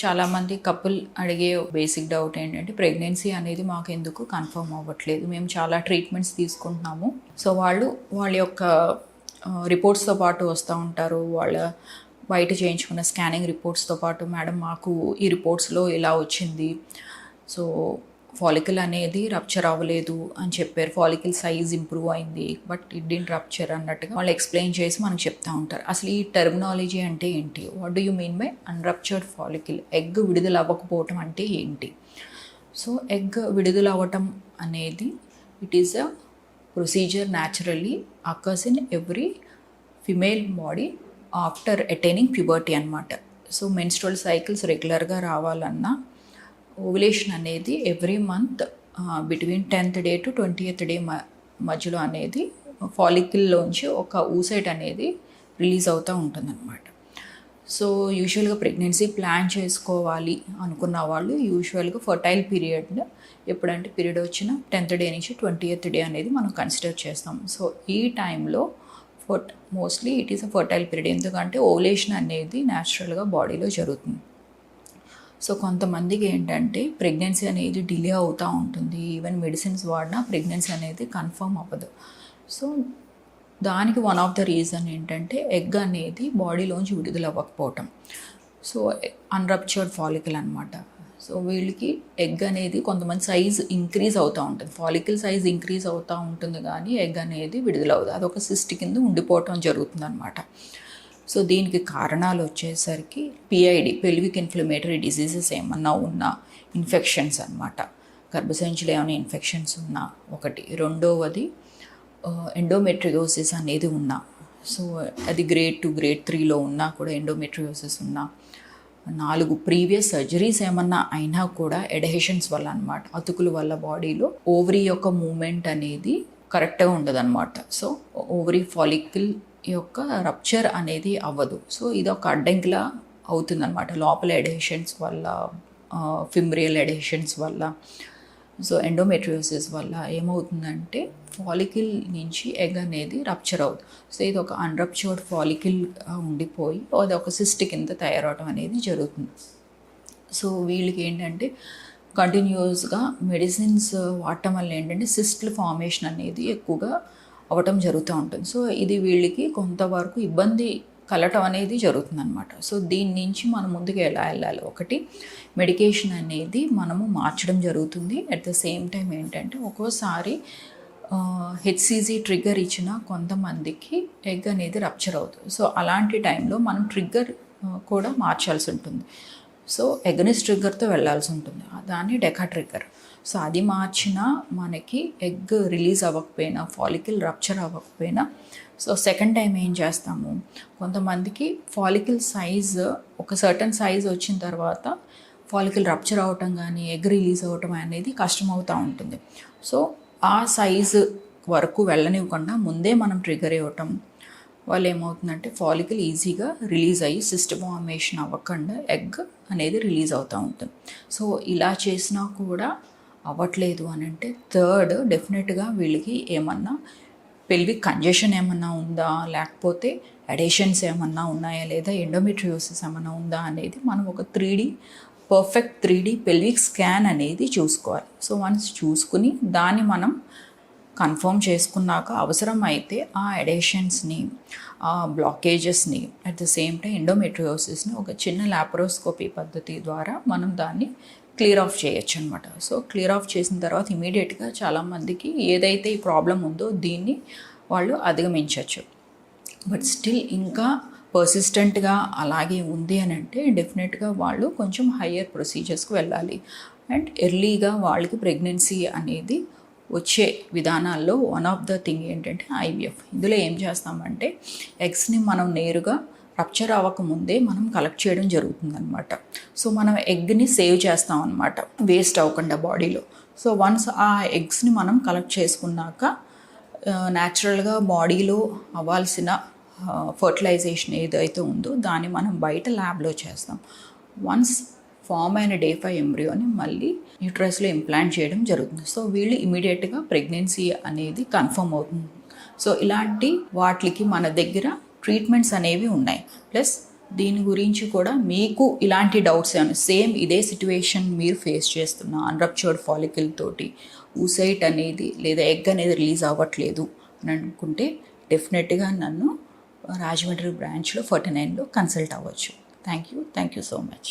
చాలామంది కపుల్ అడిగే basic doubt ఏంటంటే ప్రెగ్నెన్సీ అనేది మాకు ఎందుకు కన్ఫర్మ్ అవ్వట్లేదు, మేము చాలా ట్రీట్మెంట్స్ తీసుకుంటున్నాము. సో వాళ్ళ యొక్క రిపోర్ట్స్తో పాటు వస్తూ ఉంటారు. వాళ్ళ బయట చేయించుకున్న స్కానింగ్ రిపోర్ట్స్తో పాటు మేడం మాకు ఈ రిపోర్ట్స్లో ఇలా వచ్చింది, సో ఫాలికల్ అనేది రప్చర్ అవ్వలేదు అని చెప్పారు, ఫాలికల్ సైజ్ ఇంప్రూవ్ అయింది బట్ ఇట్ డింట్ రప్చర్ అన్నట్టుగా వాళ్ళు ఎక్స్ప్లెయిన్ చేసి మనకు చెప్తూ ఉంటారు. అసలు ఈ టెర్మినాలజీ అంటే ఏంటి, what do you mean by unruptured follicle, egg విడుదల అవ్వకపోవటం అంటే ఏంటి? సో ఎగ్ విడుదల అవ్వటం అనేది it is a procedure naturally occurs in every female body after attaining puberty అనమాట. సో మెన్స్ట్రువల్ సైకిల్స్ రెగ్యులర్గా రావాలన్నా ఓవులేషన్ అనేది every month between 10th day to 20th day మధ్యలో అనేది ఫాలికల్లోంచి ఒక ఊసైట్ అనేది రిలీజ్ అవుతూ ఉంటుందన్నమాట. సో యూజువల్గా ప్రెగ్నెన్సీ ప్లాన్ చేసుకోవాలి అనుకున్న వాళ్ళు యూజువల్గా ఫర్టైల్ పీరియడ్ ఎప్పుడంటే పీరియడ్ వచ్చిన 10th డే నుంచి 20th డే అనేది మనం కన్సిడర్ చేస్తాం. సో ఈ టైంలో mostly it is a fertile period, ఎందుకంటే ఓవులేషన్ అనేది న్యాచురల్గా బాడీలో జరుగుతుంది. సో కొంతమందికి ఏంటంటే ప్రెగ్నెన్సీ అనేది డిలే అవుతూ ఉంటుంది, ఈవెన్ మెడిసిన్స్ వాడినా ప్రెగ్నెన్సీ అనేది కన్ఫర్మ్ అవ్వదు. సో దానికి వన్ ఆఫ్ ద రీజన్ ఏంటంటే ఎగ్ అనేది బాడీలోంచి విడుదల అవ్వకపోవటం. సో అన్రప్చర్డ్ ఫాలికల్ అనమాట. సో వీళ్ళకి ఎగ్ అనేది కొంతమంది సైజ్ ఇంక్రీజ్ అవుతూ ఉంటుంది, ఫాలికల్ సైజ్ ఇంక్రీజ్ అవుతూ ఉంటుంది కానీ ఎగ్ అనేది విడుదల అవుతుంది, అదొక సిస్ట్ కింద ఉండిపోవటం జరుగుతుంది అనమాట. సో దీనికి కారణాలు వచ్చేసరికి పిఐడి, పెల్విక్ ఇన్ఫ్లమేటరీ డిసీజెస్ ఏమన్నా ఉన్నా, ఇన్ఫెక్షన్స్ అనమాట, గర్భసంచిలో ఏమైనా ఇన్ఫెక్షన్స్ ఉన్నా ఒకటి, రెండవది ఎండోమెట్రియోసిస్ అనేది ఉన్నా, సో అది గ్రేడ్ 2 గ్రేడ్ 3లో ఉన్నా కూడా ఎండోమెట్రియోసిస్ ఉన్నా, 4 ప్రీవియస్ సర్జరీస్ ఏమన్నా అయినా కూడా ఎడహెషన్స్ వల్ల అనమాట, అతుకుల వల్ల బాడీలో ఓవరీ యొక్క మూమెంట్ అనేది కరెక్ట్గా ఉండదు అనమాట. సో ఓవరీ ఫాలికల్ యొక్క రప్చర్ అనేది అవ్వదు. సో ఇది ఒక అడ్డంకిలా అవుతుందన్నమాట లోపల ఎడహెషన్స్ వల్ల, ఫిమ్రియల్ ఎడహెషన్స్ వల్ల. సో ఎండోమెట్రియోసిస్ వల్ల ఏమవుతుందంటే ఫాలికల్ నుంచి ఎగ్ అనేది రప్చర్ అవుతుంది. సో ఇది ఒక అన్రప్చర్డ్ ఫాలికల్ ఉండిపోయి అది ఒక సిస్ట్ కింద తయారవడం అనేది జరుగుతుంది. సో వీళ్ళకి ఏంటంటే కంటిన్యూస్గా మెడిసిన్స్ వాడటం వల్ల ఏంటంటే సిస్ట్ల ఫార్మేషన్ అనేది ఎక్కువగా అవ్వటం జరుగుతూ ఉంటుంది. సో ఇది వీళ్ళకి కొంతవరకు ఇబ్బంది కలటం అనేది జరుగుతుందన్నమాట. సో దీని నుంచి మనం ముందుకు ఎలా వెళ్ళాలి, ఒకటి మెడికేషన్ అనేది మనము మార్చడం జరుగుతుంది. అట్ ద సేమ్ టైం ఏంటంటే ఒక్కోసారి హెచ్సిజీ ట్రిగ్గర్ ఇచ్చిన కొంతమందికి ఎగ్ అనేది రప్చర్ అవుతుంది. సో అలాంటి టైంలో మనం ట్రిగ్గర్ కూడా మార్చాల్సి ఉంటుంది. సో ఎగ్నెస్ ట్రిగ్గర్తో వెళ్ళాల్సి ఉంటుంది, దాన్ని డెకా ట్రిగ్గర్. సో అది మార్చినా మనకి ఎగ్ రిలీజ్ అవ్వకపోయినా, ఫాలికల్ రప్చర్ అవ్వకపోయినా, సో సెకండ్ టైం ఏం చేస్తాము, కొంతమందికి ఫాలికల్ సైజ్ ఒక సర్టన్ సైజ్ వచ్చిన తర్వాత ఫాలికల్ రప్చర్ అవ్వటం కానీ ఎగ్ రిలీజ్ అవ్వటం అనేది కష్టమవుతూ ఉంటుంది. సో ఆ సైజు వరకు వెళ్ళనివ్వకుండా ముందే మనం ట్రిగ్గర్ ఇవ్వటం వల్ల ఏమవుతుందంటే ఫాలికల్ ఈజీగా రిలీజ్ అయ్యి సిస్ట్ ఫార్మేషన్ అవ్వకుండా ఎగ్ అనేది రిలీజ్ అవుతూ ఉంటుంది. సో ఇలా చేసినా కూడా అవ్వట్లేదు అని అంటే థర్డ్ డెఫినెట్గా వీళ్ళకి ఏమన్నా పెల్విక్ కంజెషన్ ఏమన్నా ఉందా, లేకపోతే అడేషన్స్ ఏమన్నా ఉన్నాయా, లేదా ఎండోమెట్రియోసిస్ ఏమన్నా ఉందా అనేది మనం ఒక 3D perfect 3D pelvic scan అనేది చూసుకోవాలి. సో వన్స్ చూసుకుని దాన్ని మనం కన్ఫర్మ్ చేసుకున్నాక అవసరం అయితే ఆ ఎడేషన్స్ని, ఆ బ్లాకేజెస్ని, అట్ ద సేమ్ టైం ఎండోమెట్రియోసిస్ని ఒక చిన్న లాప్రోస్కోపీ పద్ధతి ద్వారా మనం దాన్ని క్లియర్ ఆఫ్ చేయొచ్చు అనమాట. సో క్లియర్ ఆఫ్ చేసిన తర్వాత ఇమీడియట్గా చాలామందికి ఏదైతే ఈ ప్రాబ్లం ఉందో దీన్ని వాళ్ళు అధిగమించవచ్చు. బట్ స్టిల్ ఇంకా పర్సిస్టెంట్గా అలాగే ఉంది అని అంటే డెఫినెట్గా వాళ్ళు కొంచెం హయ్యర్ ప్రొసీజర్స్కి వెళ్ళాలి. అండ్ ఎర్లీగా వాళ్ళకి ప్రెగ్నెన్సీ అనేది వచ్చే విధానాల్లో వన్ ఆఫ్ ద థింగ్ ఏంటంటే ఐవీఎఫ్. ఇందులో ఏం చేస్తామంటే ఎగ్స్ని మనం నేరుగా రప్చర్ అవ్వకముందే మనం కలెక్ట్ చేయడం జరుగుతుందన్నమాట. సో మనం ఎగ్ని సేవ్ చేస్తాం అనమాట, వేస్ట్ అవ్వకుండా బాడీలో. సో వన్స్ ఆ ఎగ్స్ని మనం కలెక్ట్ చేసుకున్నాక న్యాచురల్గా బాడీలో అవ్వాల్సిన ఫర్టిలైజేషన్ ఏదైతే ఉందో దాన్ని మనం బయట ల్యాబ్లో చేస్తాం. వన్స్ ఫామ్ అయిన డే 5 ఎంబ్రియోని మళ్ళీ యూట్రస్లో ఇంప్లాంట్ చేయడం జరుగుతుంది. సో వీళ్ళు ఇమీడియట్గా ప్రెగ్నెన్సీ అనేది కన్ఫర్మ్ అవుతుంది. సో ఇలాంటి వాటికి మన దగ్గర ట్రీట్మెంట్స్ అనేవి ఉన్నాయి. ప్లస్ దీని గురించి కూడా మీకు ఇలాంటి డౌట్స్ ఏమైనా సేమ్ ఇదే సిచ్యువేషన్ మీరు ఫేస్ చేస్తున్న అన్రప్చర్డ్ ఫాలికల్ తోటి ఊసైట్ అనేది లేదా ఎగ్ అనేది రిలీజ్ అవ్వట్లేదు అని అనుకుంటే డెఫినెట్గా నన్ను రాజమండ్రి బ్రాంచ్లో 49లో కన్సల్ట్ అవ్వచ్చు. Thank you so much.